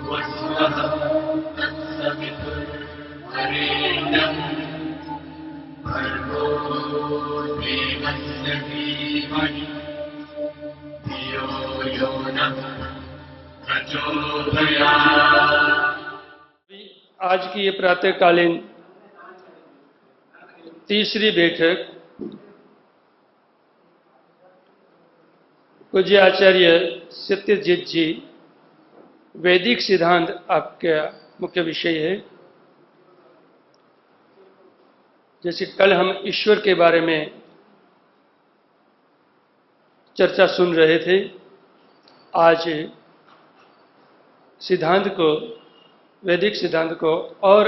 वस्वः तत्सवितुर्वरेण्यम् भर्गो देवस्य धीमहि धियो यो नः प्रचोदयात्। आज की ये प्रातःकालीन तीसरी बैठक पूज्य आचार्य सत्यजीत जी वैदिक सिद्धांत आपका मुख्य विषय है। जैसे कल हम ईश्वर के बारे में चर्चा सुन रहे थे, आज सिद्धांत को, वैदिक सिद्धांत को और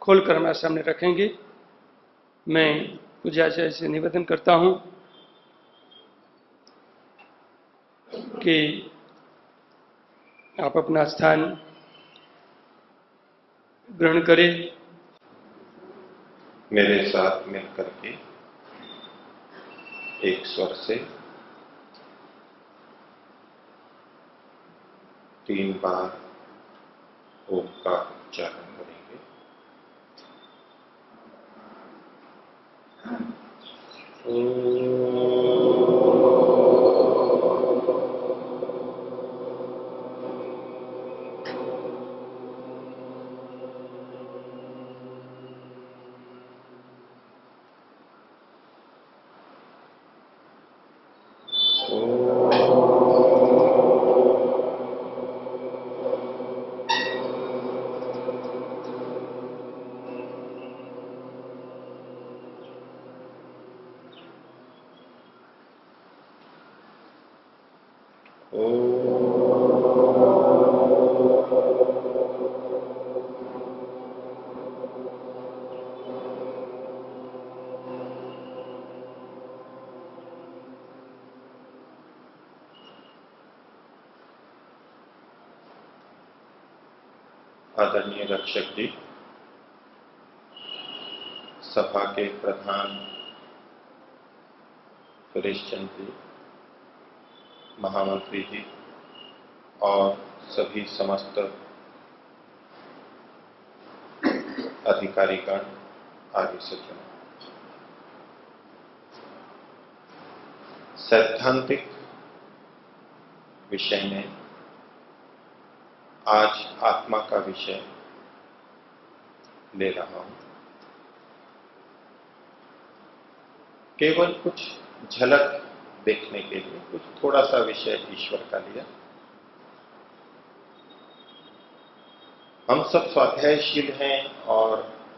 खोलकर हमारे सामने रखेंगे। मैं पूज्य आचार्य से निवेदन करता हूं कि आप अपना स्थान ग्रहण करें। मेरे साथ मिलकर के एक स्वर से 3 बार ओम का उच्चारण करेंगे। आदरणीय रक्षक जी, सभा के प्रधान सुरेश चंद्र जी, महामंत्री जी और सभी समस्त अधिकारीगण आदि सज्जनों, सैद्धांतिक विषय में आज आत्मा का विषय ले रहा हूं। केवल कुछ झलक देखने के लिए कुछ थोड़ा सा विषय ईश्वर का लिया। हम सब स्वाध्यायशील हैं और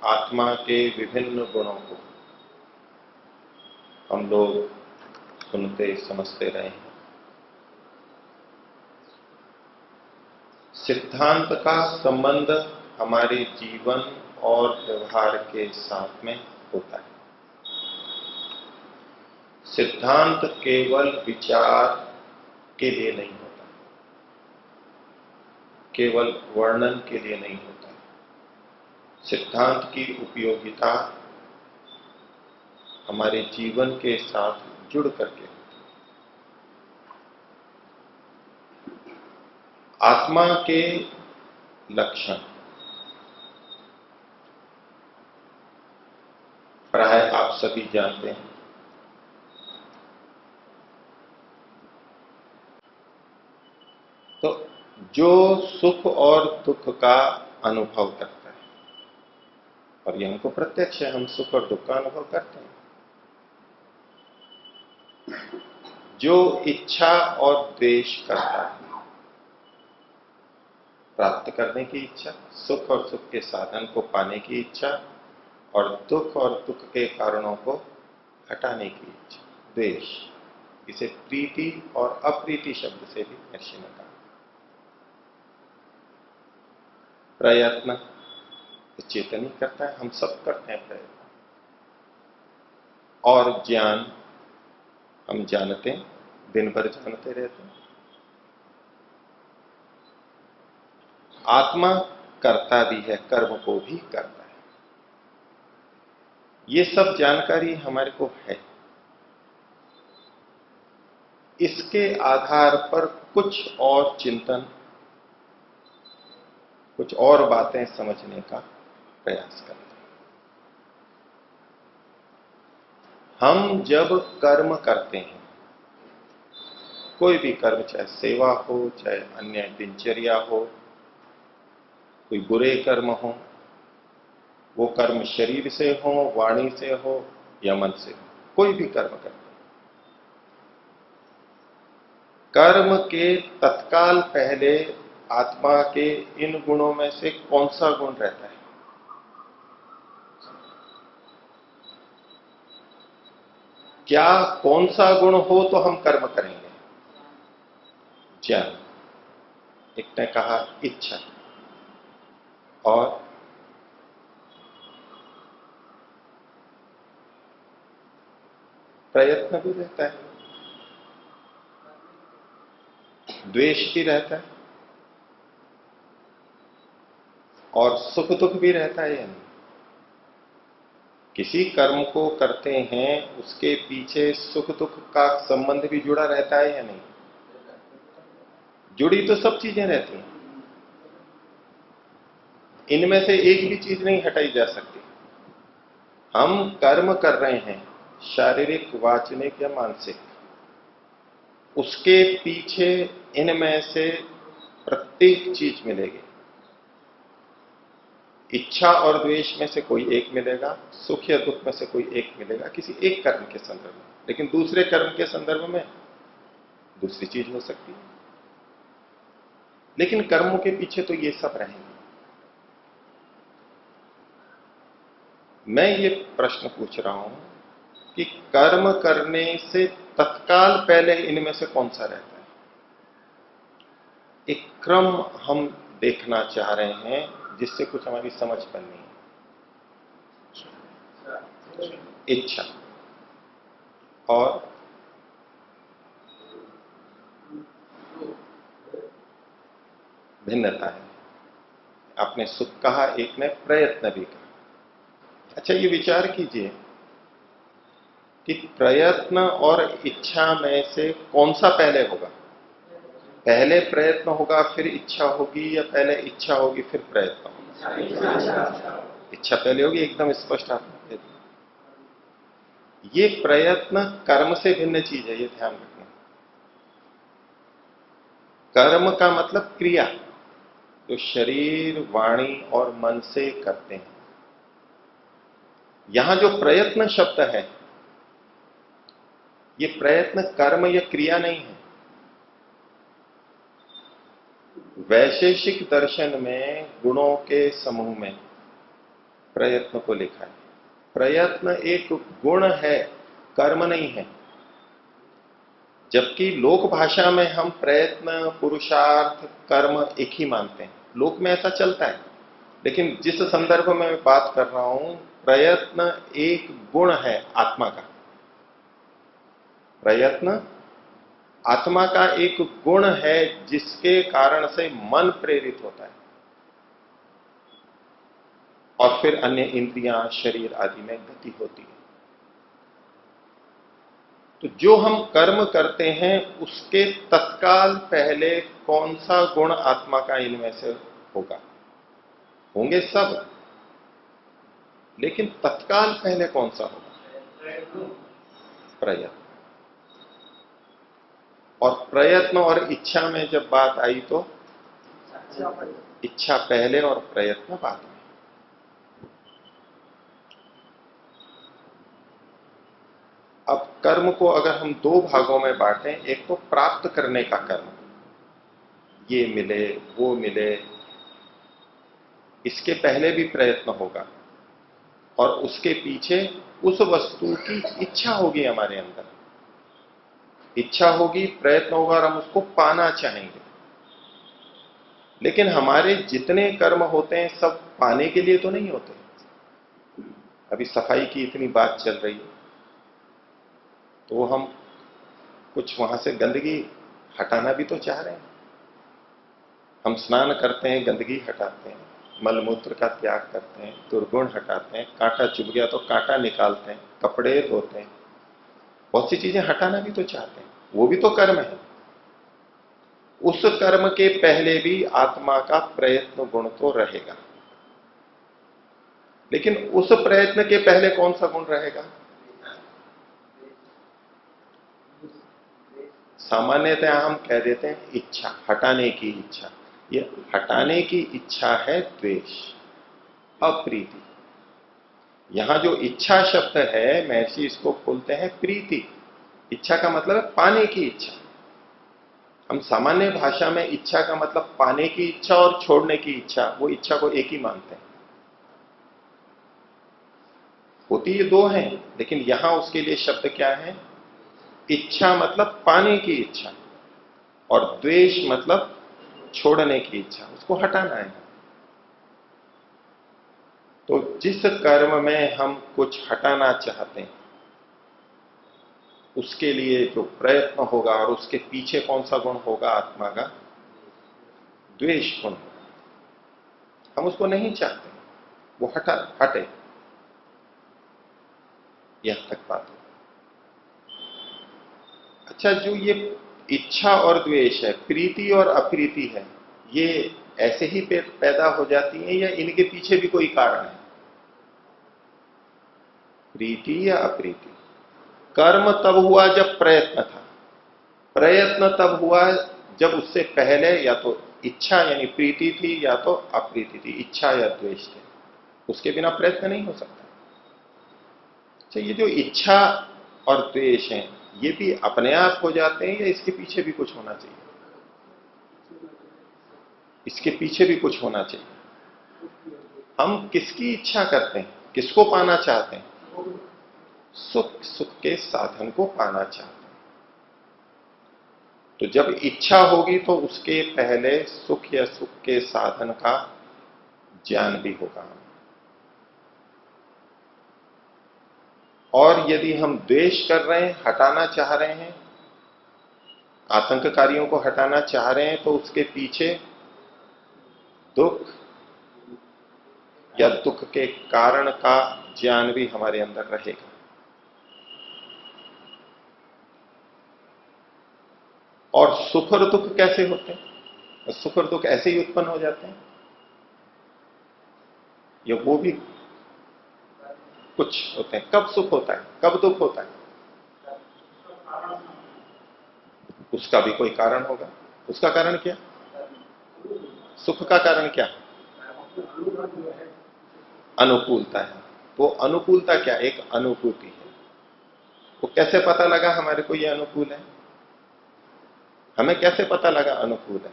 आत्मा के विभिन्न गुणों को हम लोग सुनते समझते रहे हैं। सिद्धांत का संबंध हमारे जीवन और व्यवहार के साथ में होता है। सिद्धांत केवल विचार के लिए नहीं होता, केवल वर्णन के लिए नहीं होता। सिद्धांत की उपयोगिता हमारे जीवन के साथ जुड़ करके होती है। आत्मा के लक्षण प्राय आप सभी जानते हैं। तो जो सुख और दुख का अनुभव करता है, और ये हमको प्रत्यक्ष है, हम सुख और दुख का अनुभव करते हैं। जो इच्छा और द्वेष करता है, प्राप्त करने की इच्छा, सुख और सुख के साधन को पाने की इच्छा, और दुख और दुख के कारणों को हटाने की इच्छा, द्वेष। इसे प्रीति और अप्रीति शब्द से भी महर्षि ने कहा। प्रयत्न चेतन ही करता है, हम सब करते हैं प्रयत्न। और ज्ञान हम जानते हैं, दिन भर जानते रहते हैं। आत्मा करता भी है, कर्म को भी करता है। ये सब जानकारी हमारे को है। इसके आधार पर कुछ और चिंतन, कुछ और बातें समझने का प्रयास करते हैं। हम जब कर्म करते हैं, कोई भी कर्म, चाहे सेवा हो, चाहे अन्य दिनचर्या हो, कोई बुरे कर्म हो, वो कर्म शरीर से हो, वाणी से हो या मन से हो, कोई भी कर्म करते हैं, कर्म के तत्काल पहले आत्मा के इन गुणों में से कौन सा गुण रहता है? क्या कौन सा गुण हो तो हम कर्म करेंगे? ज्ञान। एक ने कहा इच्छा, और प्रयत्न भी रहता है, द्वेष भी रहता है, और सुख दुख भी रहता है या नहीं? किसी कर्म को करते हैं उसके पीछे सुख दुख का संबंध भी जुड़ा रहता है या नहीं? जुड़ी तो सब चीजें रहती हैं, इनमें से एक भी चीज नहीं हटाई जा सकती। हम कर्म कर रहे हैं, शारीरिक, वाचनिक या मानसिक, उसके पीछे इनमें से प्रत्येक चीज मिलेगी। इच्छा और द्वेष में से कोई एक मिलेगा, सुख या दुख में से कोई एक मिलेगा किसी एक कर्म के संदर्भ में, लेकिन दूसरे कर्म के संदर्भ में दूसरी चीज हो सकती है। लेकिन कर्मों के पीछे तो ये सब रहेंगे। मैं ये प्रश्न पूछ रहा हूं कि कर्म करने से तत्काल पहले इनमें से कौन सा रहता है? एक क्रम हम देखना चाह रहे हैं जिससे कुछ हमारी समझ बननी है। इच्छा और भिन्नता है। आपने सुख कहा, एक ने प्रयत्न भी कहा। अच्छा, ये विचार कीजिए कि प्रयत्न और इच्छा में से कौन सा पहले होगा? पहले प्रयत्न होगा फिर इच्छा होगी, या पहले इच्छा होगी फिर प्रयत्न होगा? इच्छा पहले होगी, एकदम स्पष्ट आपने। ये प्रयत्न कर्म से भिन्न चीज है, ये ध्यान रखना। कर्म का मतलब क्रिया, जो शरीर, वाणी और मन से करते हैं। यहां जो प्रयत्न शब्द है, ये प्रयत्न कर्म या क्रिया नहीं है। वैशेषिक दर्शन में गुणों के समूह में प्रयत्न को लिखा है। प्रयत्न एक गुण है, कर्म नहीं है। जबकि लोक भाषा में हम प्रयत्न, पुरुषार्थ, कर्म एक ही मानते हैं, लोक में ऐसा चलता है। लेकिन जिस संदर्भ में मैं बात कर रहा हूं, प्रयत्न एक गुण है आत्मा का। प्रयत्न आत्मा का एक गुण है जिसके कारण से मन प्रेरित होता है और फिर अन्य इंद्रियां, शरीर आदि में गति होती है। तो जो हम कर्म करते हैं उसके तत्काल पहले कौन सा गुण आत्मा का इनमें से होगा? होंगे सब, लेकिन तत्काल पहले कौन सा होगा? प्रयत्न। और प्रयत्न और इच्छा में जब बात आई तो इच्छा पहले और प्रयत्न बाद में। अब कर्म को अगर हम दो भागों में बांटें, एक तो प्राप्त करने का कर्म, ये मिले वो मिले, इसके पहले भी प्रयत्न होगा और उसके पीछे उस वस्तु की इच्छा होगी हमारे अंदर। इच्छा होगी, प्रयत्न होगा और हम उसको पाना चाहेंगे। लेकिन हमारे जितने कर्म होते हैं सब पाने के लिए तो नहीं होते। अभी सफाई की इतनी बात चल रही है तो हम कुछ वहां से गंदगी हटाना भी तो चाह रहे हैं। हम स्नान करते हैं, गंदगी हटाते हैं, मलमूत्र का त्याग करते हैं, दुर्गुण हटाते हैं, कांटा चुभ गया तो कांटा निकालते हैं, कपड़े धोते हैं, बहुत सी चीजें हटाना भी तो चाहते हैं। वो भी तो कर्म है। उस कर्म के पहले भी आत्मा का प्रयत्न गुण तो रहेगा, लेकिन उस प्रयत्न के पहले कौन सा गुण रहेगा? सामान्यतः हम कह देते हैं इच्छा, हटाने की इच्छा। ये हटाने की इच्छा है द्वेष, अप्रीति। यहां जो इच्छा शब्द है, महर्षि इसको बोलते हैं प्रीति। इच्छा का मतलब है पाने की इच्छा। हम सामान्य भाषा में इच्छा का मतलब पाने की इच्छा और छोड़ने की इच्छा, वो इच्छा को एक ही मानते हैं। होती ये दो हैं, लेकिन यहां उसके लिए शब्द क्या है? इच्छा मतलब पाने की इच्छा, और द्वेष मतलब छोड़ने की इच्छा, उसको हटाना है। तो जिस कर्म में हम कुछ हटाना चाहते हैं, उसके लिए जो प्रयत्न होगा, और उसके पीछे कौन सा गुण होगा आत्मा का? द्वेष गुण। हम उसको नहीं चाहते, वो हटे। यह तक बात हो। अच्छा, जो ये इच्छा और द्वेष है, प्रीति और अप्रीति है, ये ऐसे ही पैदा हो जाती है या इनके पीछे भी कोई कारण है? प्रीति या अप्रीति? कर्म तब हुआ जब प्रयत्न था, प्रयत्न तब हुआ जब उससे पहले या तो इच्छा यानी प्रीति थी या तो अप्रीति थी, इच्छा या द्वेष थे। उसके बिना प्रयत्न नहीं हो सकता। अच्छा, ये जो इच्छा और द्वेष हैं, ये भी अपने आप हो जाते हैं या इसके पीछे भी कुछ होना चाहिए? इसके पीछे भी कुछ होना चाहिए। हम किसकी इच्छा करते हैं, किसको पाना चाहते हैं? सुख के साधन को पाना चाहते हैं। तो जब इच्छा होगी तो उसके पहले सुख या सुख के साधन का ज्ञान भी होगा। और यदि हम द्वेष कर रहे हैं, हटाना चाह रहे हैं, आतंककारियों को हटाना चाह रहे हैं, तो उसके पीछे दुख या दुख के कारण का ज्ञान भी हमारे अंदर रहेगा। और सुख और दुख कैसे होते हैं? सुख और दुख ऐसे ही उत्पन्न हो जाते हैं या वो भी कुछ होते हैं? कब सुख होता है, कब दुख होता है? उसका भी कोई कारण होगा। उसका कारण क्या? सुख का कारण क्या? अनुकूलता है। वो अनुकूलता क्या? एक अनुभूति है। वो कैसे पता लगा हमारे को ये अनुकूल है? हमें कैसे पता लगा अनुकूल है?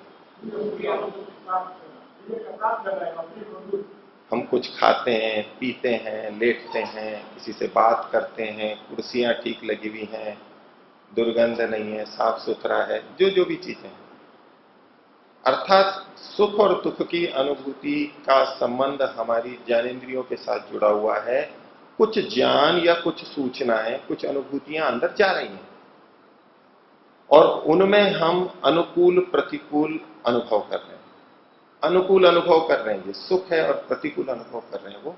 हम कुछ खाते हैं, पीते हैं, लेटते हैं, किसी से बात करते हैं, कुर्सियां ठीक लगी हुई हैं, दुर्गंध नहीं है, साफ सुथरा है, जो जो भी चीजें हैं। अर्थात सुख और दुख की अनुभूति का संबंध हमारी ज्ञानेंद्रियों के साथ जुड़ा हुआ है। कुछ ज्ञान या कुछ सूचनाएं, कुछ अनुभूतियां अंदर जा रही हैं और उनमें हम अनुकूल प्रतिकूल अनुभव कर रहे हैं। अनुकूल अनुभव कर रहे हैं ये सुख है, और प्रतिकूल अनुभव कर रहे हैं वो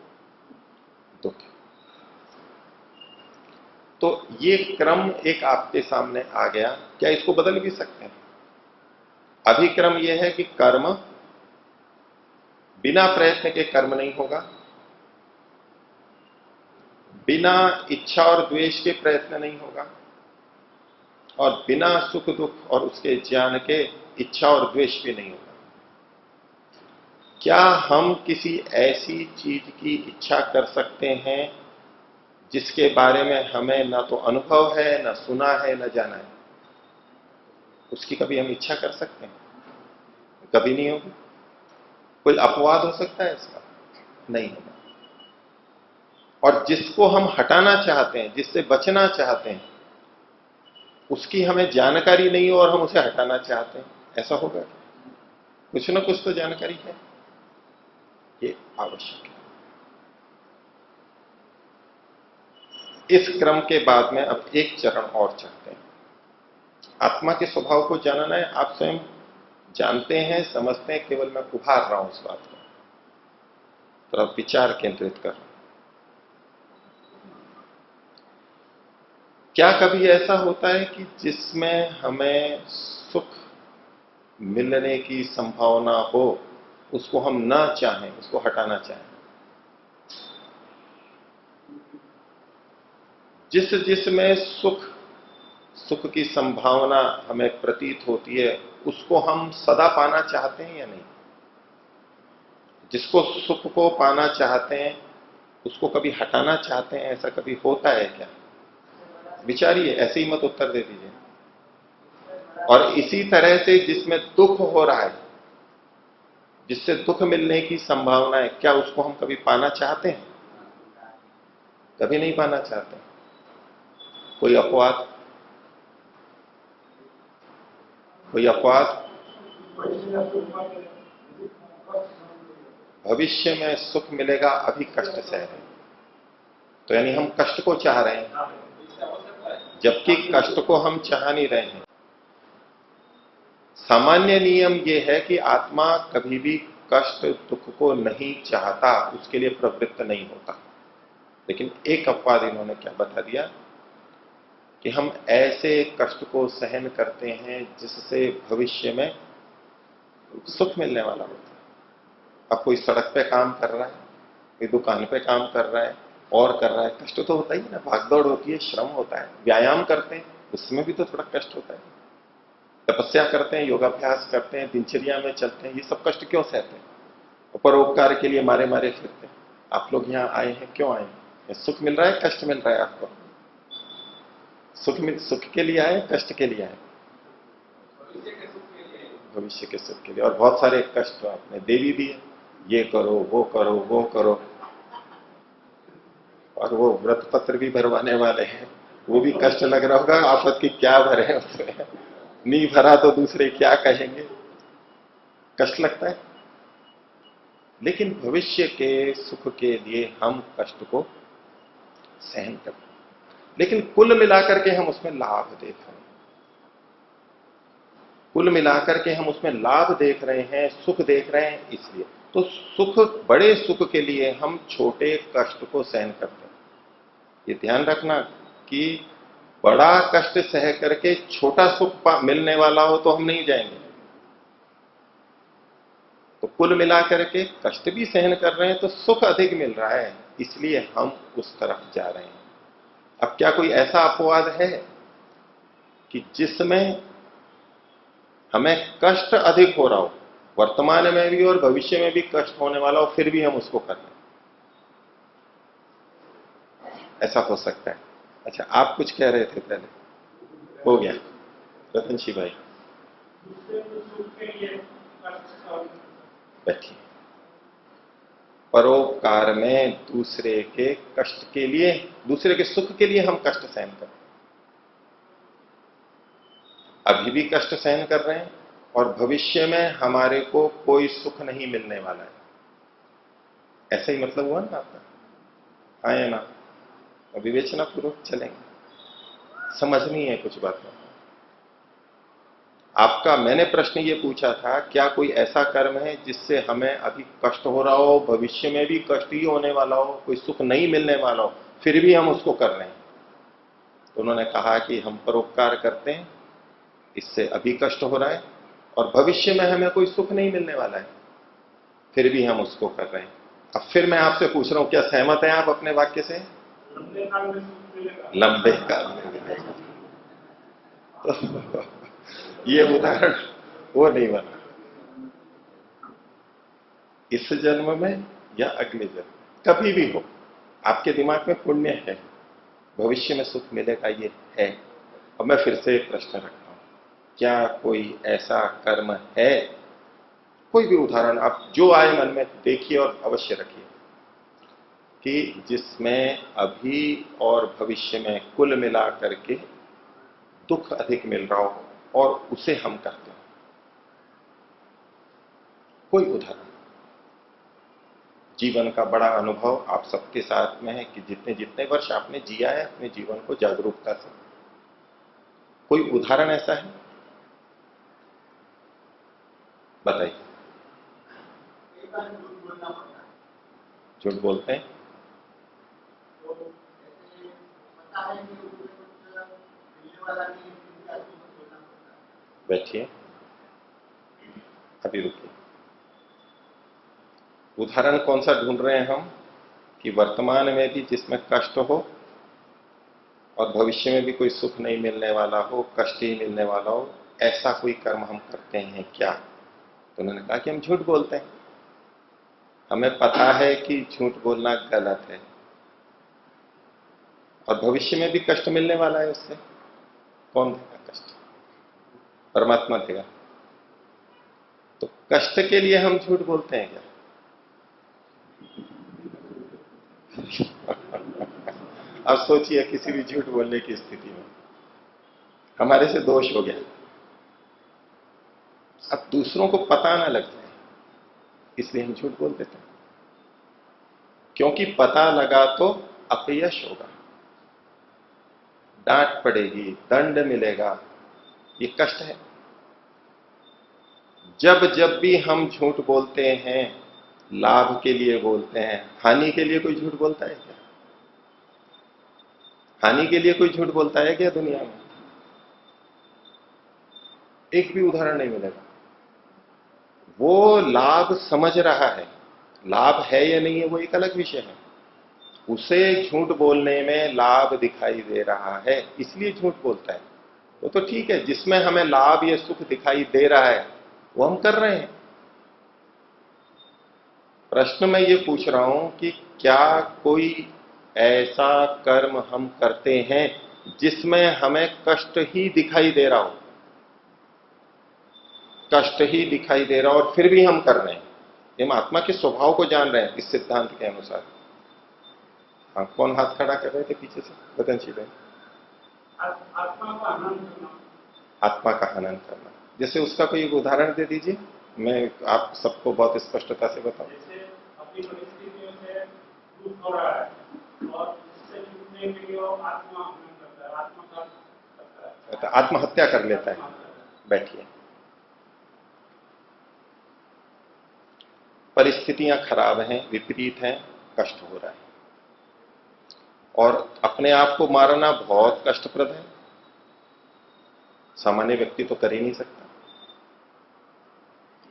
दुख है। तो ये क्रम एक आपके सामने आ गया। क्या इसको बदल भी सकते हैं? अभिक्रम यह है कि कर्म बिना प्रयत्न के कर्म नहीं होगा, बिना इच्छा और द्वेष के प्रयत्न नहीं होगा, और बिना सुख दुख और उसके ज्ञान के इच्छा और द्वेष भी नहीं होगा। क्या हम किसी ऐसी चीज की इच्छा कर सकते हैं जिसके बारे में हमें ना तो अनुभव है, ना सुना है, ना जाना है? उसकी कभी हम इच्छा कर सकते हैं? कभी नहीं होगी। कोई अपवाद हो सकता है इसका? नहीं होगा। और जिसको हम हटाना चाहते हैं, जिससे बचना चाहते हैं, उसकी हमें जानकारी नहीं हो और हम उसे हटाना चाहते हैं, ऐसा होगा? कुछ ना कुछ तो जानकारी है, ये आवश्यक है। इस क्रम के बाद में अब एक चरण और चढ़ते हैं। आत्मा के स्वभाव को जानना है। आप स्वयं जानते हैं, समझते हैं, केवल मैं उभार रहा हूं इस बात को, तो आप विचार केंद्रित कर रहे हैं। क्या कभी ऐसा होता है कि जिसमें हमें सुख मिलने की संभावना हो, उसको हम ना चाहें, उसको हटाना चाहें? जिसमें सुख सुख की संभावना हमें प्रतीत होती है, उसको हम सदा पाना चाहते हैं या नहीं? जिसको सुख को पाना चाहते हैं, उसको कभी हटाना चाहते हैं, ऐसा कभी होता है क्या? विचारिए, ऐसे ही मत उत्तर दे दीजिए। और इसी तरह से जिसमें दुख हो रहा है, जिससे दुख मिलने की संभावना है, क्या उसको हम कभी पाना चाहते हैं? कभी नहीं पाना चाहते। कोई अपवाद? कोई अपवाद? भविष्य में सुख मिलेगा, अभी कष्ट सह रहे हैं, तो यानी हम कष्ट को चाह रहे हैं, जबकि कष्ट को हम चाह नहीं रहे हैं। सामान्य नियम यह है कि आत्मा कभी भी कष्ट दुख को नहीं चाहता, उसके लिए प्रवृत्त नहीं होता। लेकिन एक अपवाद इन्होंने क्या बता दिया कि हम ऐसे कष्ट को सहन करते हैं जिससे भविष्य में सुख मिलने वाला होता है। अब कोई सड़क पे काम कर रहा है, कोई दुकान पे काम कर रहा है और कर रहा है, कष्ट तो होता ही ना, भागदौड़ होती है, श्रम होता है। व्यायाम करते हैं, उसमें भी तो थोड़ा कष्ट होता है। तपस्या करते हैं, योगाभ्यास करते हैं, दिनचर्या में चलते हैं, ये सब कष्ट क्यों सहते हैं? परोपकार के लिए मारे मारे फिरते हैं। आप लोग यहाँ आए हैं, क्यों आए हैं? सुख मिल रहा है, कष्ट मिल रहा है आपको? सुख के लिए आए, कष्ट के लिए आए? भविष्य के सुख के लिए। और बहुत सारे कष्ट आपने दे भी दिए, ये करो, वो करो, वो करो। और वो व्रत पत्र भी भरवाने वाले हैं, वो भी कष्ट लग रहा होगा, आफत की क्या भरे उसमें, नहीं भरा तो दूसरे क्या कहेंगे, कष्ट लगता है। लेकिन भविष्य के सुख के लिए हम कष्ट को सहन करते हैं, लेकिन कुल मिलाकर के हम उसमें लाभ देख रहे हैं। कुल मिलाकर के हम उसमें लाभ देख रहे हैं, सुख देख रहे हैं, इसलिए तो सुख, बड़े सुख के लिए हम छोटे कष्ट को सहन करते हैं। ये ध्यान रखना कि बड़ा कष्ट सह करके छोटा सुख मिलने वाला हो तो हम नहीं जाएंगे। तो कुल मिलाकर के कष्ट भी सहन कर रहे हैं तो सुख अधिक मिल रहा है, इसलिए हम उस तरफ जा रहे हैं। अब क्या कोई ऐसा अपवाद है कि जिसमें हमें कष्ट अधिक हो रहा हो, वर्तमान में भी और भविष्य में भी कष्ट होने वाला हो, फिर भी हम उसको कर रहे हैं? ऐसा हो सकता है। अच्छा, आप कुछ कह रहे थे पहले, हो गया रतनशी भाई, बैठिए। परोपकार में दूसरे के कष्ट के लिए, दूसरे के सुख के लिए हम कष्ट सहन कर रहे हैं। अभी भी कष्ट सहन कर रहे हैं और भविष्य में हमारे को कोई सुख नहीं मिलने वाला है। ऐसा ही मतलब हुआ ना आपका? हाँ या ना? विवेचना पूर्वक चलेंगे, समझनी है कुछ बातें। आपका मैंने प्रश्न ये पूछा था, क्या कोई ऐसा कर्म है जिससे हमें अभी कष्ट हो रहा हो, भविष्य में भी कष्ट ही होने वाला हो, कोई सुख नहीं मिलने वाला हो, फिर भी हम उसको कर रहे हैं? तो उन्होंने कहा कि हम परोपकार करते हैं, इससे अभी कष्ट हो रहा है और भविष्य में हमें कोई सुख नहीं मिलने वाला है, फिर भी हम उसको कर रहे हैं। अब फिर मैं आपसे पूछ रहा हूं, क्या सहमत हैं आप अपने वाक्य से? लंबे काल में मिलेगा। तो ये उदाहरण वो नहीं बना। इस जन्म में या अगले जन्म, कभी भी हो, आपके दिमाग में पुण्य है, भविष्य में सुख मिलेगा, ये है। अब मैं फिर से प्रश्न रखता हूं, क्या कोई ऐसा कर्म है, कोई भी उदाहरण आप जो आए मन में देखिए और अवश्य रखिए, कि जिसमें अभी और भविष्य में कुल मिला करके दुख अधिक मिल रहा हो और उसे हम करते हैं? कोई उदाहरण? जीवन का बड़ा अनुभव आप सबके साथ में है कि जितने जितने वर्ष आपने जिया है अपने जीवन को जागरूकता से, कोई उदाहरण ऐसा है? बताइए। झूठ बोलते हैं? बैठिए, अभी रुकिए। उदाहरण कौन सा ढूंढ रहे हैं हम कि वर्तमान में भी जिसमें कष्ट हो और भविष्य में भी कोई सुख नहीं मिलने वाला हो, कष्ट ही मिलने वाला हो, ऐसा कोई कर्म हम करते हैं क्या? तो उन्होंने कहा कि हम झूठ बोलते हैं। हमें पता है कि झूठ बोलना गलत है और भविष्य में भी कष्ट मिलने वाला है उससे। कौन देगा कष्ट? परमात्मा देगा। तो कष्ट के लिए हम झूठ बोलते हैं क्या? अब सोचिए किसी भी झूठ बोलने की स्थिति में हमारे से दोष हो गया, अब दूसरों को पता ना लग जाए इसलिए हम झूठ बोल देते हैं, क्योंकि पता लगा तो अपयश होगा, डांट पड़ेगी, दंड मिलेगा, ये कष्ट है। जब जब भी हम झूठ बोलते हैं लाभ के लिए बोलते हैं, हानि के लिए कोई झूठ बोलता है क्या? हानि के लिए कोई झूठ बोलता है क्या दुनिया में? एक भी उदाहरण नहीं मिलेगा। वो लाभ समझ रहा है, लाभ है या नहीं है वो एक अलग विषय है, उसे झूठ बोलने में लाभ दिखाई दे रहा है इसलिए झूठ बोलता है। वो तो ठीक है, जिसमें हमें लाभ या सुख दिखाई दे रहा है वो हम कर रहे हैं। प्रश्न मैं ये पूछ रहा हूं कि क्या कोई ऐसा कर्म हम करते हैं जिसमें हमें कष्ट ही दिखाई दे रहा हो, कष्ट ही दिखाई दे रहा हो और फिर भी हम कर रहे हैं? हम आत्मा के स्वभाव को जान रहे हैं इस सिद्धांत के अनुसार। हाँ, कौन हाथ खड़ा कर रहे थे पीछे से? बदनशील है। आत्मा का हनन करना। आत्मा का हनन करना, जैसे उसका कोई उदाहरण दे दीजिए, मैं आप सबको बहुत स्पष्टता से बताऊं। जैसे अपनी परिस्थितियों से दुख हो रहा है और इससे छूटने के लिए वो आत्मा हनन करता है, आत्मघात करता है, आत्महत्या कर लेता है। बैठिए। परिस्थितियां खराब हैं, विपरीत हैं, कष्ट हो रहा है और अपने आप को मारना बहुत कष्टप्रद है, सामान्य व्यक्ति तो कर ही नहीं सकता,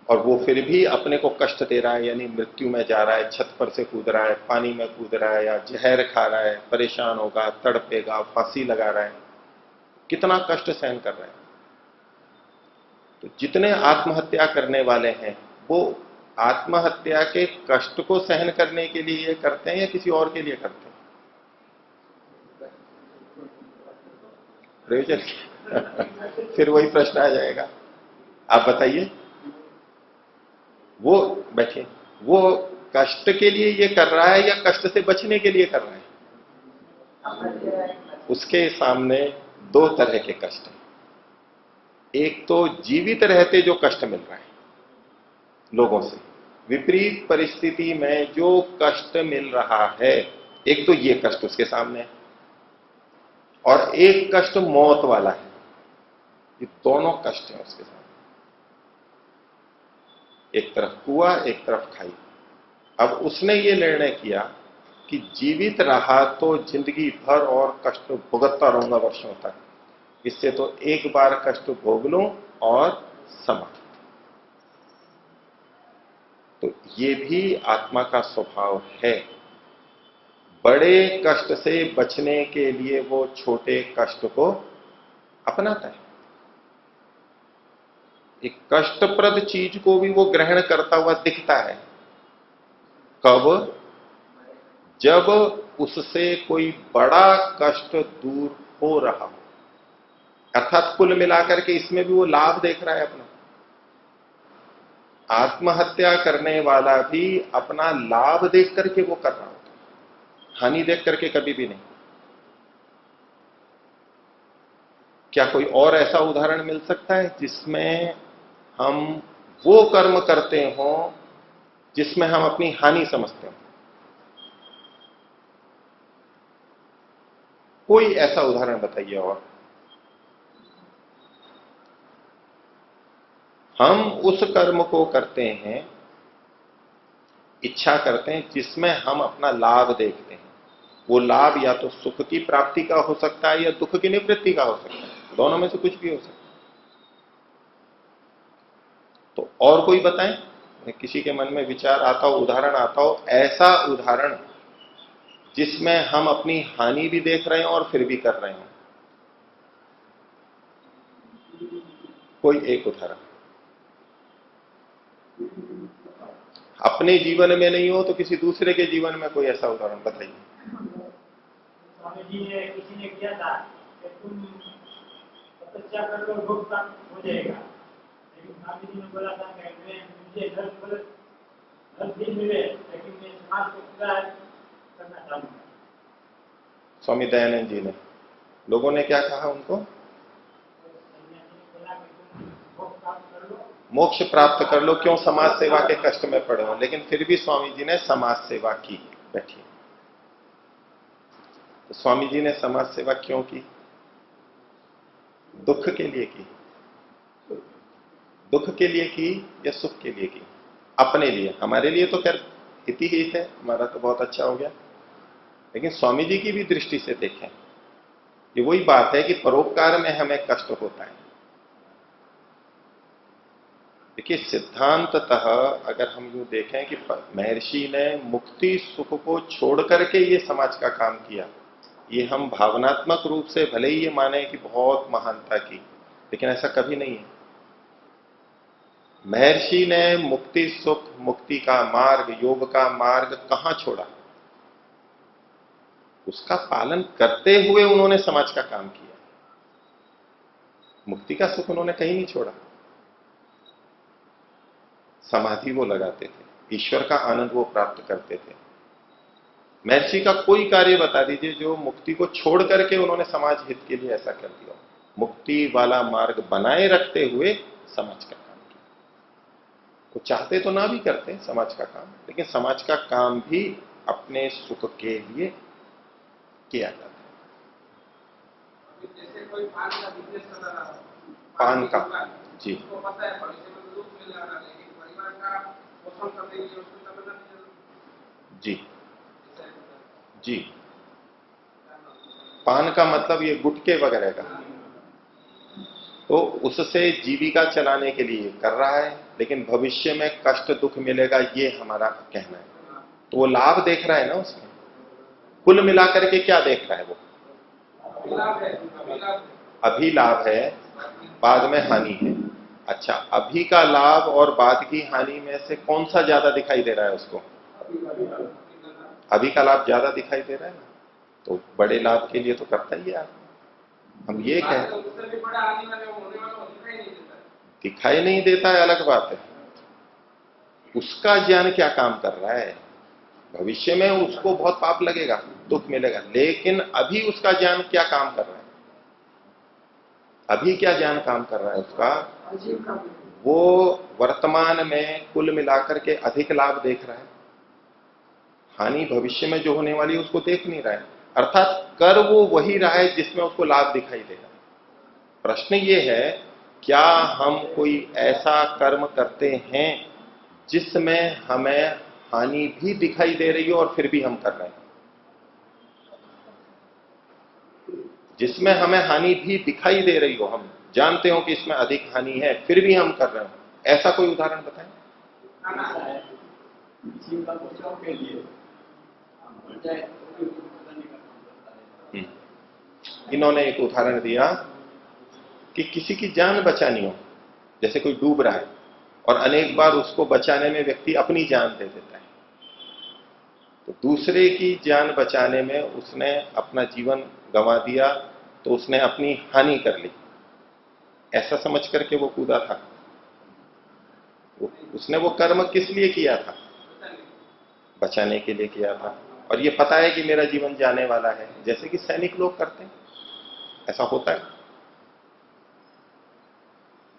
और वो फिर भी अपने को कष्ट दे रहा है, यानी मृत्यु में जा रहा है, छत पर से कूद रहा है, पानी में कूद रहा है या जहर खा रहा है, परेशान होगा, तड़पेगा, फांसी लगा रहा है, कितना कष्ट सहन कर रहा है। तो जितने आत्महत्या करने वाले हैं वो आत्महत्या के कष्ट को सहन करने के लिए ये करते हैं या किसी और के लिए करते हैं? प्रयोजन फिर वही प्रश्न आ जाएगा, आप बताइए। वो बैठे, वो कष्ट के लिए ये कर रहा है या कष्ट से बचने के लिए कर रहा है? उसके सामने दो तरह के कष्ट हैं। एक तो जीवित रहते जो कष्ट मिल रहा है लोगों से, विपरीत परिस्थिति में जो कष्ट मिल रहा है, एक तो ये कष्ट उसके सामने है और एक कष्ट मौत वाला है। ये दोनों कष्ट हैं उसके सामने, एक तरफ कुआं, एक तरफ खाई। अब उसने ये निर्णय किया कि जीवित रहा तो जिंदगी भर और कष्ट भुगतता रहूंगा वर्षों तक, इससे तो एक बार कष्ट भोग लूं और समाप्त। तो ये भी आत्मा का स्वभाव है, बड़े कष्ट से बचने के लिए वो छोटे कष्ट को अपनाता है। एक कष्टप्रद चीज को भी वो ग्रहण करता हुआ दिखता है। कब? जब उससे कोई बड़ा कष्ट दूर हो रहा हो, अर्थात कुल मिलाकर के इसमें भी वो लाभ देख रहा है अपना। आत्महत्या करने वाला भी अपना लाभ देख करके वो कर रहा होता है, हानि देख करके कभी भी नहीं। क्या कोई और ऐसा उदाहरण मिल सकता है जिसमें हम वो कर्म करते हों जिसमें हम अपनी हानि समझते हो? कोई ऐसा उदाहरण बताइए। और हम उस कर्म को करते हैं, इच्छा करते हैं जिसमें हम अपना लाभ देखते हैं। वो लाभ या तो सुख की प्राप्ति का हो सकता है या दुख की निवृत्ति का हो सकता है। दोनों में से कुछ भी हो सकता। तो और कोई बताएं, किसी के मन में विचार आता हो, उदाहरण आता हो, ऐसा उदाहरण जिसमें हम अपनी हानि भी देख रहे हो और फिर भी कर रहे हो। कोई एक उदाहरण अपने जीवन में नहीं हो तो किसी दूसरे के जीवन में कोई ऐसा उदाहरण बताइए। स्वामी जी ने किसी ने किया था कि तुम तपस्या कर लो भोग प्राप्त हो जाएगा, लेकिन स्वामी जी ने बोला था कि मैं मुझे नर्क भी मिले लेकिन मैं समाज को पूरा करना चाहूंगा। स्वामी दयानंद जी ने, लोगों ने क्या कहा उनको? मोक्ष प्राप्त कर लो, क्यों समाज सेवा के कष्ट में पड़े हो। लेकिन फिर भी स्वामी जी ने समाज सेवा की। बैठिए। तो स्वामी जी ने समाज सेवा क्यों की? दुख के लिए की? दुख के लिए की या सुख के लिए की? अपने लिए। हमारे लिए तो खैर हित ही हित है, हमारा तो बहुत अच्छा हो गया। लेकिन स्वामी जी की भी दृष्टि से देखें, ये वही बात है कि परोपकार में हमें कष्ट होता है। देखिए, सिद्धांततः अगर हम यूं देखें कि महर्षि ने मुक्ति सुख को छोड़ करके ये समाज का काम किया, ये हम भावनात्मक रूप से भले ही ये माने कि बहुत महानता की, लेकिन ऐसा कभी नहीं है। महर्षि ने मुक्ति सुख, मुक्ति का मार्ग, योग का मार्ग कहां छोड़ा? उसका पालन करते हुए उन्होंने समाज का काम किया। मुक्ति का सुख उन्होंने कहीं नहीं छोड़ा। समाधि वो लगाते थे, ईश्वर का आनंद वो प्राप्त करते थे। महर्षि का कोई कार्य बता दीजिए जो मुक्ति को छोड़ करके उन्होंने समाज हित के लिए ऐसा कर दिया। मुक्ति वाला मार्ग बनाए रखते हुए समाज का काम किया। वो चाहते तो ना भी करते समाज का काम, लेकिन समाज का काम भी अपने सुख के लिए किया जाता है। जैसे कोई पान का बिजनेस कर रहा है, पान का, जी, उसको पता है भविष्य में दुख मिल रहा है, लेकिन परिवार का पोषण करने के लिए उसको करना चाहिए। जी जी। पान का मतलब ये गुटके वगैरह का, तो उससे जीविका चलाने के लिए कर रहा है, लेकिन भविष्य में कष्ट दुख मिलेगा, ये हमारा कहना है। तो वो लाभ देख रहा है ना उसमें। कुल मिलाकर के क्या देख रहा है वो? अभी लाभ है, बाद में हानि है। अच्छा, अभी का लाभ और बाद की हानि में से कौन सा ज्यादा दिखाई दे रहा है उसको? अभी का लाभ ज्यादा दिखाई दे रहा है ना, तो बड़े लाभ के लिए तो करता ही है। हम ये कहें दिखाई नहीं देता है, अलग बात है। उसका ज्ञान क्या काम कर रहा है? भविष्य में उसको बहुत पाप लगेगा, दुख मिलेगा, लेकिन अभी उसका ज्ञान क्या काम कर रहा है? अभी क्या ज्ञान काम कर रहा है उसका? वो वर्तमान में कुल मिलाकर के अधिक लाभ देख रहा है, हानि भविष्य में जो होने वाली है उसको देख नहीं रहा है। अर्थात कर वो वही रहा है जिसमें उसको लाभ दिखाई देगा। प्रश्न ये है, क्या हम कोई ऐसा कर्म करते हैं जिसमें हमें हानि भी दिखाई दे रही हो और फिर भी हम कर रहे हैं? जिसमें हमें हानि भी दिखाई दे रही हो, हम जानते हो कि इसमें अधिक हानि है, फिर भी हम कर रहे हो, ऐसा कोई उदाहरण बताएं। इन्होंने एक उदाहरण दिया कि किसी की जान बचानी हो, जैसे कोई डूब रहा है और अनेक बार उसको बचाने में व्यक्ति अपनी जान दे देता है, तो दूसरे की जान बचाने में उसने अपना जीवन गंवा दिया, तो उसने अपनी हानि कर ली, ऐसा समझ करके वो कूदा था। उसने वो कर्म किस लिए किया था? बचाने के लिए किया था, और ये पता है कि मेरा जीवन जाने वाला है, जैसे कि सैनिक लोग करते हैं, ऐसा होता है।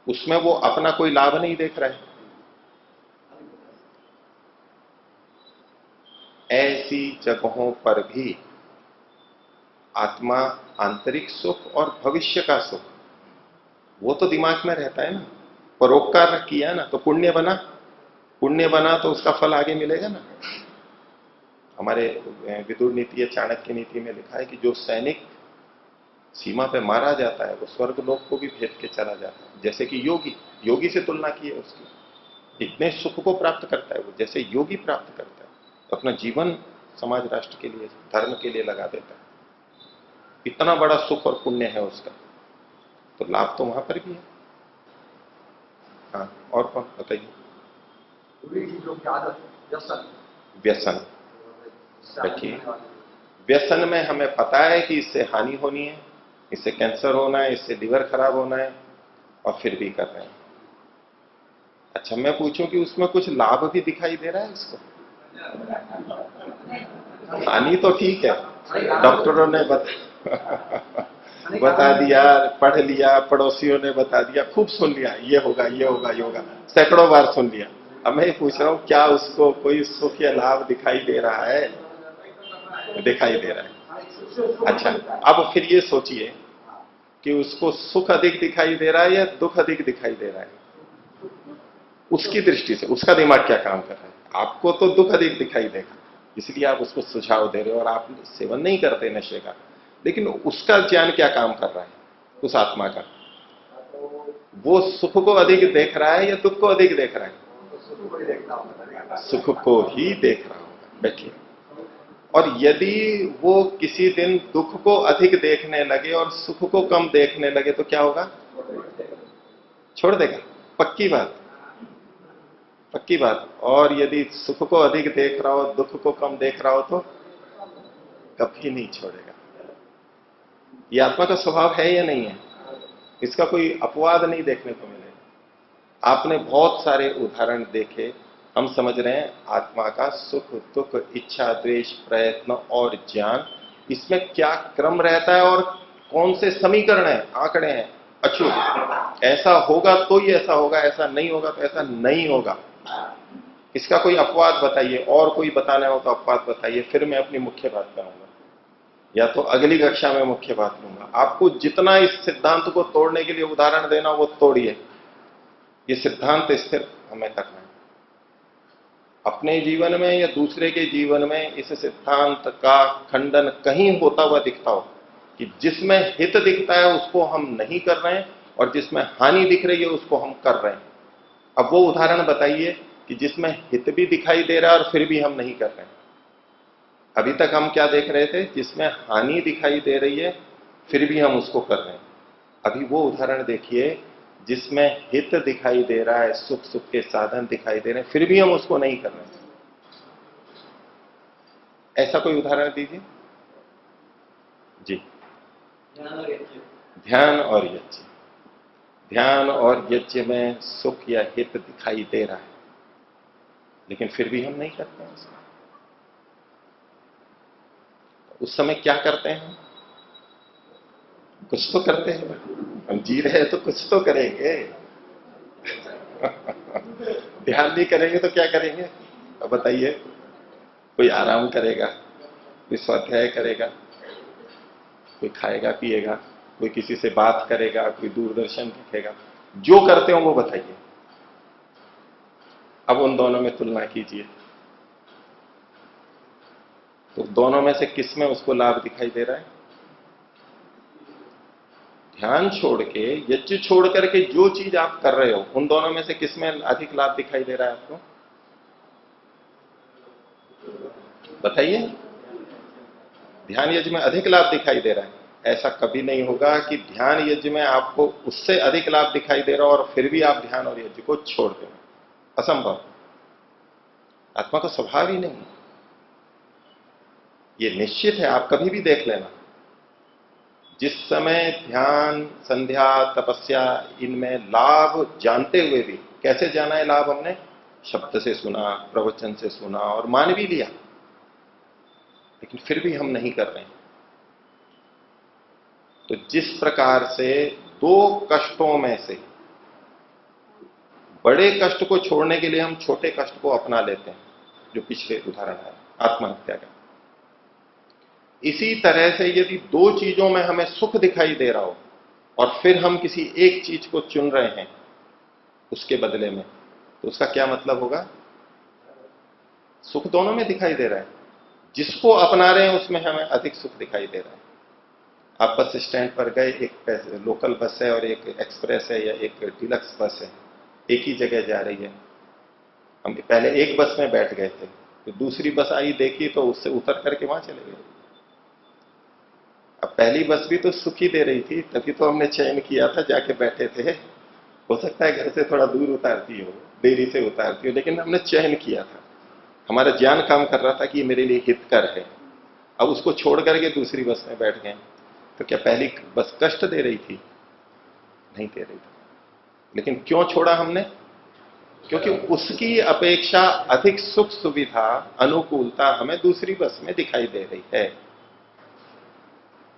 उसमें वो अपना कोई लाभ नहीं देख रहा है। ऐसी जगहों पर भी आत्मा आंतरिक सुख और भविष्य का सुख वो तो दिमाग में रहता है ना। परोपकार किया ना तो पुण्य बना, पुण्य बना तो उसका फल आगे मिलेगा ना। हमारे विदुर नीति या चाणक्य नीति में लिखा है कि जो सैनिक सीमा पे मारा जाता है, वो स्वर्ग लोक को भी भेद के चला जाता है। जैसे कि योगी से तुलना की है उसकी, इतने सुख को प्राप्त करता है वो, जैसे योगी प्राप्त करता है, तो अपना जीवन समाज राष्ट्र के लिए, धर्म के लिए लगा देता है। इतना बड़ा सुख और पुण्य है उसका, तो लाभ तो वहां पर भी है। हाँ, और कौन बताइए? बुरी चीजों की आदत, व्यसन। व्यसन, देखिए व्यसन में हमें पता है कि इससे हानि होनी है, इससे कैंसर होना है, इससे लिवर खराब होना है, और फिर भी कर रहे हैं। अच्छा, मैं पूछूं कि उसमें कुछ लाभ भी दिखाई दे रहा है इसको? हानि तो ठीक है, डॉक्टरों ने बता दिया, पढ़ लिया, पड़ोसियों ने बता दिया, खूब सुन लिया, ये होगा ये होगा ये होगा, सैकड़ों बार सुन लिया। अब मैं पूछ रहा हूं, क्या उसको कोई सुख या लाभ दिखाई दे रहा है? दिखाई दे रहा है। अच्छा, अब फिर ये सोचिए कि उसको सुख अधिक दिखाई दे रहा है या दुख अधिक दिखाई दे रहा है? उसकी दृष्टि से उसका दिमाग क्या काम कर रहा है? आपको तो दुख अधिक दिखाई देगा, इसलिए आप उसको सुझाव दे रहे हो, और आप सेवन नहीं करते नशे का, लेकिन उसका ज्ञान क्या काम कर रहा है उस आत्मा का? वो सुख को अधिक देख रहा है या दुख को अधिक देख रहा है? सुख को ही देख रहा होगा। बैठिए। और यदि वो किसी दिन दुख को अधिक देखने लगे और सुख को कम देखने लगे तो क्या होगा? छोड़ देगा, पक्की बात, पक्की बात। और यदि सुख को अधिक देख रहा हो, दुख को कम देख रहा हो, तो कभी नहीं छोड़ेगा। ये आत्मा का स्वभाव है या नहीं है? इसका कोई अपवाद नहीं देखने को मिलेगा। आपने बहुत सारे उदाहरण देखे, हम समझ रहे हैं आत्मा का सुख दुख, इच्छा द्वेष, प्रयत्न और ज्ञान, इसमें क्या क्रम रहता है और कौन से समीकरण है, आंकड़े हैं अछूत। ऐसा होगा तो ही ऐसा होगा, ऐसा नहीं होगा तो ऐसा नहीं होगा। इसका कोई अपवाद बताइए, और कोई बताना हो तो अपवाद बताइए, फिर मैं अपनी मुख्य बात करूंगा, या तो अगली कक्षा में मुख्य बात लूंगा। आपको जितना इस सिद्धांत को तोड़ने के लिए उदाहरण देना वो तोड़िए। ये सिद्धांत स्थिर हमें करना है अपने जीवन में या दूसरे के जीवन में। इस सिद्धांत का खंडन कहीं होता हुआ दिखता हो कि जिसमें हित दिखता है उसको हम नहीं कर रहे हैं, और जिसमें हानि दिख रही है उसको हम कर रहे हैं। अब वो उदाहरण बताइए कि जिसमें हित भी दिखाई दे रहा है और फिर भी हम नहीं कर रहे हैं। अभी तक हम क्या देख रहे थे? जिसमें हानि दिखाई दे रही है फिर भी हम उसको कर रहे हैं। अभी वो उदाहरण देखिए जिसमें हित दिखाई दे रहा है, सुख सुख के साधन दिखाई दे रहे हैं, फिर भी हम उसको नहीं कर रहे हैं। ऐसा कोई उदाहरण दीजिए जी। ध्यान और यज्ञ। ध्यान और यज्ञ में सुख या हित दिखाई दे रहा है, लेकिन फिर भी हम नहीं करते हैं उसको। उस समय क्या करते हैं? कुछ तो करते हैं। हम जी रहे हैं तो कुछ तो करेंगे। ध्यान नहीं करेंगे तो क्या करेंगे? अब बताइए। कोई आराम करेगा, कोई स्वाध्याय करेगा, कोई खाएगा पिएगा, कोई किसी से बात करेगा, कोई दूरदर्शन देखेगा। जो करते हो वो बताइए। अब उन दोनों में तुलना कीजिए, तो दोनों में से किस में उसको लाभ दिखाई दे रहा है? ध्यान छोड़ के, यज्ञ छोड़ करके जो चीज आप कर रहे हो, उन दोनों में से किस में अधिक लाभ दिखाई दे रहा है आपको? बताइए। ध्यान यज्ञ में अधिक लाभ दिखाई दे रहा है। ऐसा कभी नहीं होगा कि ध्यान यज्ञ में आपको उससे अधिक लाभ दिखाई दे रहा हो और फिर भी आप ध्यान और यज्ञ को छोड़ दें। असंभव। आत्मा का स्वभाव ही नहीं है। ये निश्चित है, आप कभी भी देख लेना। जिस समय ध्यान, संध्या, तपस्या, इनमें लाभ जानते हुए भी, कैसे जाना है लाभ? हमने शब्द से सुना, प्रवचन से सुना और मान भी लिया, लेकिन फिर भी हम नहीं कर रहे हैं। तो जिस प्रकार से दो कष्टों में से बड़े कष्ट को छोड़ने के लिए हम छोटे कष्ट को अपना लेते हैं, जो पिछले उदाहरण है आत्महत्या का, इसी तरह से यदि दो चीजों में हमें सुख दिखाई दे रहा हो और फिर हम किसी एक चीज को चुन रहे हैं उसके बदले में, तो उसका क्या मतलब होगा? सुख दोनों में दिखाई दे रहा है, जिसको अपना रहे हैं उसमें हमें अधिक सुख दिखाई दे रहा है। आप बस स्टैंड पर गए, एक लोकल बस है और एक एक्सप्रेस है या एक डिलक्स बस है, एक ही जगह जा रही है। हम पहले एक बस में बैठ गए थे, तो दूसरी बस आई देखी तो उससे उतर करके वहां चले गए। अब पहली बस भी तो सुखी दे रही थी, तभी तो हमने चयन किया था, जाके बैठे थे। हो सकता है घर से थोड़ा दूर उतारती हो, देरी से उतारती हो, लेकिन हमने चयन किया था। हमारा ज्ञान काम कर रहा था कि ये मेरे लिए हितकर है। अब उसको छोड़ करके दूसरी बस में बैठ गए, तो क्या पहली बस कष्ट दे रही थी? नहीं दे रही थी। लेकिन क्यों छोड़ा हमने? क्योंकि उसकी अपेक्षा अधिक सुख सुविधा, अनुकूलता हमें दूसरी बस में दिखाई दे रही है।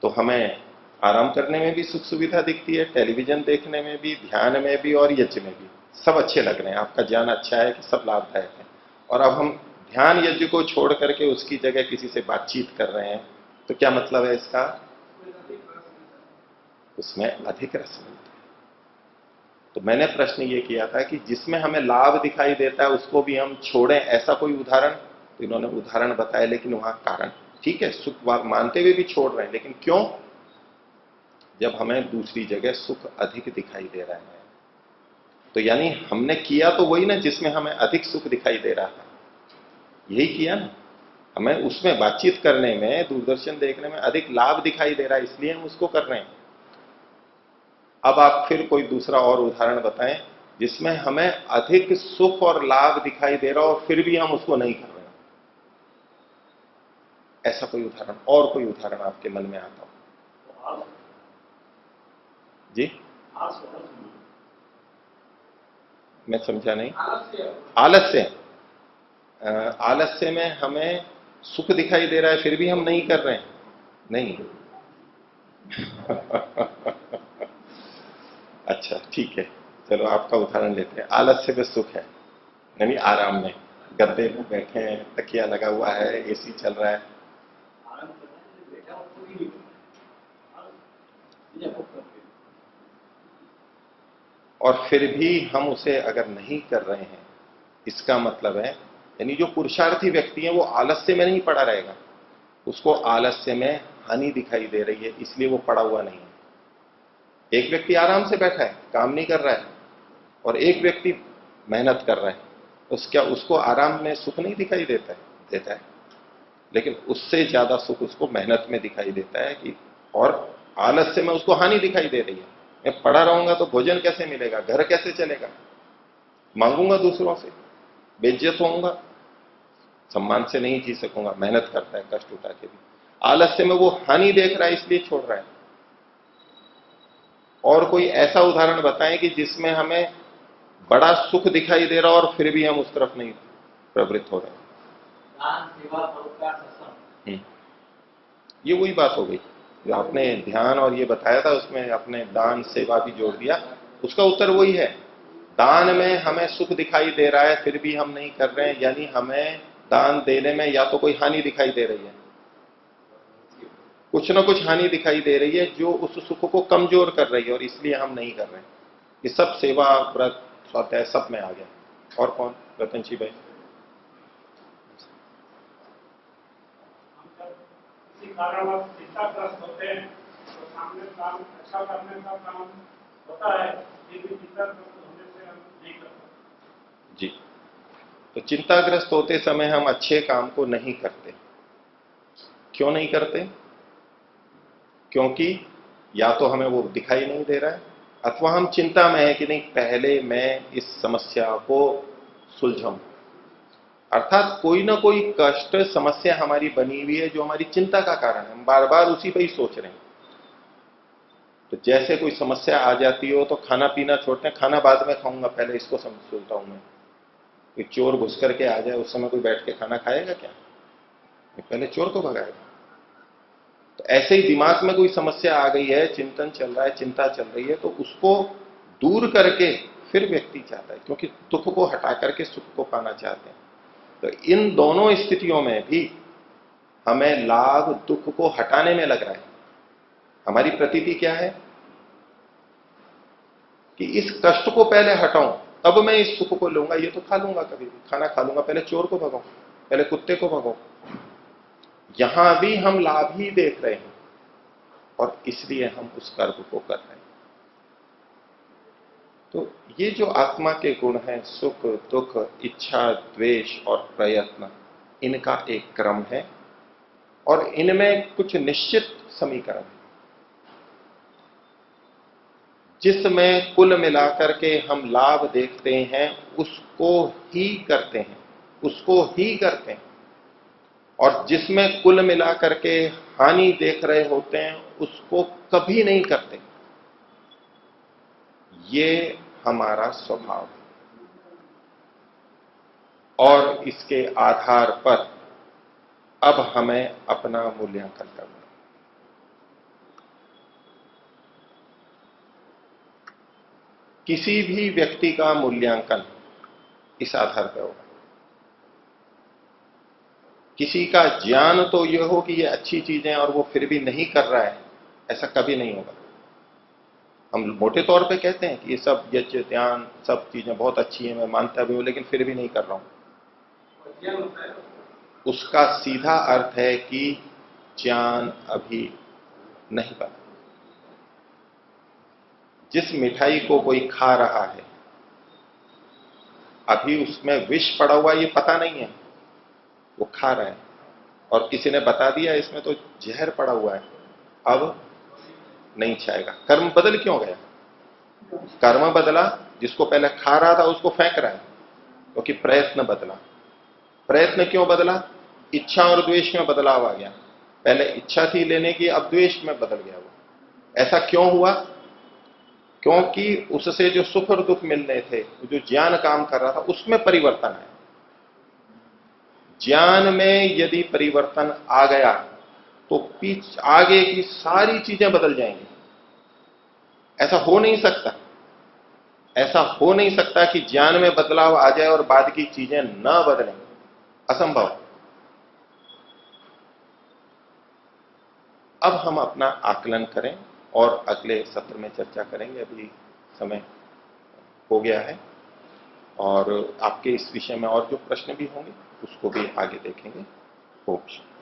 तो हमें आराम करने में भी सुख सुविधा दिखती है, टेलीविजन देखने में भी, ध्यान में भी और यज्ञ में भी, सब अच्छे लग रहे हैं। आपका ज्ञान अच्छा है कि सब लाभदायक है। और अब हम ध्यान यज्ञ को छोड़ करके उसकी जगह किसी से बातचीत कर रहे हैं, तो क्या मतलब है इसका? उसमें अधिक रस मिलता है। तो मैंने प्रश्न ये किया था कि जिसमें हमें लाभ दिखाई देता है उसको भी हम छोड़ें, ऐसा कोई उदाहरण? तो इन्होंने उदाहरण बताया, लेकिन वहां कारण ठीक है, सुख मानते हुए भी छोड़ रहे हैं, लेकिन क्यों? जब हमें दूसरी जगह सुख अधिक दिखाई दे रहा है, तो यानी हमने किया तो वही ना जिसमें हमें अधिक सुख दिखाई दे रहा था, यही किया ना। हमें उसमें बातचीत करने में, दूरदर्शन देखने में अधिक लाभ दिखाई दे रहा है, इसलिए हम उसको कर रहे हैं। अब आप फिर कोई दूसरा और उदाहरण बताएं जिसमें हमें अधिक सुख और लाभ दिखाई दे रहा हो फिर भी हम उसको नहीं कर रहे हैं। ऐसा कोई उदाहरण, और कोई उदाहरण आपके मन में आता हो? जी, मैं समझा नहीं। आलस्य। आलस्य में हमें सुख दिखाई दे रहा है फिर भी हम नहीं कर रहे हैं। नहीं। अच्छा ठीक है, चलो आपका उदाहरण लेते हैं। आलस्य में सुख है, यानी आराम में, गद्दे में बैठे हैं, तकिया लगा हुआ है, एसी चल रहा है। और फिर भी हम उसे अगर नहीं कर रहे हैं, इसका मतलब है, यानी जो पुरुषार्थी व्यक्ति है वो आलस्य में नहीं पड़ा रहेगा, उसको आलस्य में हानि दिखाई दे रही है, इसलिए वो पड़ा हुआ नहीं है। एक व्यक्ति आराम से बैठा है, काम नहीं कर रहा है, और एक व्यक्ति मेहनत कर रहा है, उसको आराम में सुख नहीं दिखाई देता है, लेकिन उससे ज्यादा सुख उसको मेहनत में दिखाई देता है कि, और आलस्य में उसको हानि दिखाई दे रही है। मैं पड़ा रहूंगा तो भोजन कैसे मिलेगा, घर कैसे चलेगा, मांगूंगा दूसरों से, बेइज्जत होऊंगा, सम्मान से नहीं जी सकूंगा। मेहनत करता है कष्ट उठा के भी, आलस्य में वो हानि देख रहा है इसलिए छोड़ रहा है। और कोई ऐसा उदाहरण बताएं कि जिसमें हमें बड़ा सुख दिखाई दे रहा और फिर भी हम उस तरफ नहीं प्रवृत्त हो रहे। दान, सेवा, परोपकार, सत्संग। ये वही बात हो गई जो आपने ध्यान और ये बताया था, उसमें आपने दान सेवा भी जोड़ दिया। उसका उत्तर वही है, दान में हमें सुख दिखाई दे रहा है फिर भी हम नहीं कर रहे हैं, यानी हमें दान देने में या तो कोई हानि दिखाई दे रही है, कुछ ना कुछ हानि दिखाई दे रही है जो उस सुख को कमजोर कर रही है, और इसलिए हम नहीं कर रहे हैं। ये सब सेवा, व्रत, स्वाध्याय सब में आ गया। और कौन? रतनजी भाई। किसी कारणवश चिंताग्रस्त होते हैं तो सामने काम अच्छा करने का काम होता है, लेकिन चिंताग्रस्त होने से हम नहीं कर पाते। जी, तो चिंताग्रस्त होते समय हम अच्छे काम को नहीं करते। क्यों नहीं करते? क्योंकि या तो हमें वो दिखाई नहीं दे रहा है, अथवा हम चिंता में है कि नहीं पहले मैं इस समस्या को सुलझाऊं। अर्थात कोई ना कोई कष्ट, समस्या हमारी बनी हुई है जो हमारी चिंता का कारण है, हम बार बार उसी पे ही सोच रहे हैं। तो जैसे कोई समस्या आ जाती हो तो खाना पीना छोड़ते हैं, खाना बाद में खाऊंगा, पहले इसको सुलझाता हूं मैं। कोई चोर घुस करके आ जाए, उस समय कोई बैठ के खाना खाएगा क्या? पहले चोर को भगाएगा। तो ऐसे ही दिमाग में कोई समस्या आ गई है, चिंतन चल रहा है, चिंता चल रही है, तो उसको दूर करके फिर व्यक्ति चाहता है, क्योंकि दुख को हटा करके सुख को पाना चाहते हैं। तो इन दोनों स्थितियों में भी हमें लाभ दुख को हटाने में लग रहा है। हमारी प्रतीति क्या है कि इस कष्ट को पहले हटाऊं तब मैं इस सुख को लूंगा। ये तो खा लूंगा, कभी भी खाना खा लूंगा, पहले चोर को भगाऊं, पहले कुत्ते को भगाऊं। यहां भी हम लाभ ही देख रहे हैं, और इसलिए हम उस कर्म को कर रहे हैं। तो ये जो आत्मा के गुण हैं, सुख, दुख, इच्छा, द्वेष और प्रयत्न, इनका एक क्रम है और इनमें कुछ निश्चित समीकरण है जिसमें कुल मिलाकर के हम लाभ देखते हैं, उसको ही करते हैं, उसको ही करते हैं, और जिसमें कुल मिलाकर के हानि देख रहे होते हैं उसको कभी नहीं करते। ये हमारा स्वभाव है और इसके आधार पर अब हमें अपना मूल्यांकन करना है। किसी भी व्यक्ति का मूल्यांकन इस आधार पर होगा। किसी का ज्ञान तो यह हो कि ये अच्छी चीजें और वो फिर भी नहीं कर रहा है, ऐसा कभी नहीं होगा। हम मोटे तौर पे कहते हैं कि ये सब यज्ञ ध्यान सब चीजें बहुत अच्छी हैं, मैं मानता भी हूं, लेकिन फिर भी नहीं कर रहा हूं। उसका सीधा अर्थ है कि ज्ञान अभी नहीं बना। जिस मिठाई को कोई खा रहा है अभी उसमें विष पड़ा हुआ ये पता नहीं है, वो खा रहा है और किसी ने बता दिया इसमें तो जहर पड़ा हुआ है, अब नहीं चाहेगा। कर्म बदल क्यों गया? कर्म बदला, जिसको पहले खा रहा था उसको फेंक रहा है क्योंकि प्रयत्न बदला। प्रयत्न क्यों बदला? इच्छा और द्वेष में बदलाव आ गया। पहले इच्छा थी लेने की, अब द्वेष में बदल गया वो। ऐसा क्यों हुआ? क्योंकि उससे जो सुख और दुख मिलने थे, जो ज्ञान काम कर रहा था, उसमें परिवर्तन आया। ज्ञान में यदि परिवर्तन आ गया तो आगे की सारी चीजें बदल जाएंगी। ऐसा हो नहीं सकता, ऐसा हो नहीं सकता कि ज्ञान में बदलाव आ जाए और बाद की चीजें न बदलें, असंभव। अब हम अपना आकलन करें और अगले सत्र में चर्चा करेंगे। अभी समय हो गया है और आपके इस विषय में और जो प्रश्न भी होंगे उसको भी आगे देखेंगे। ओम शांति।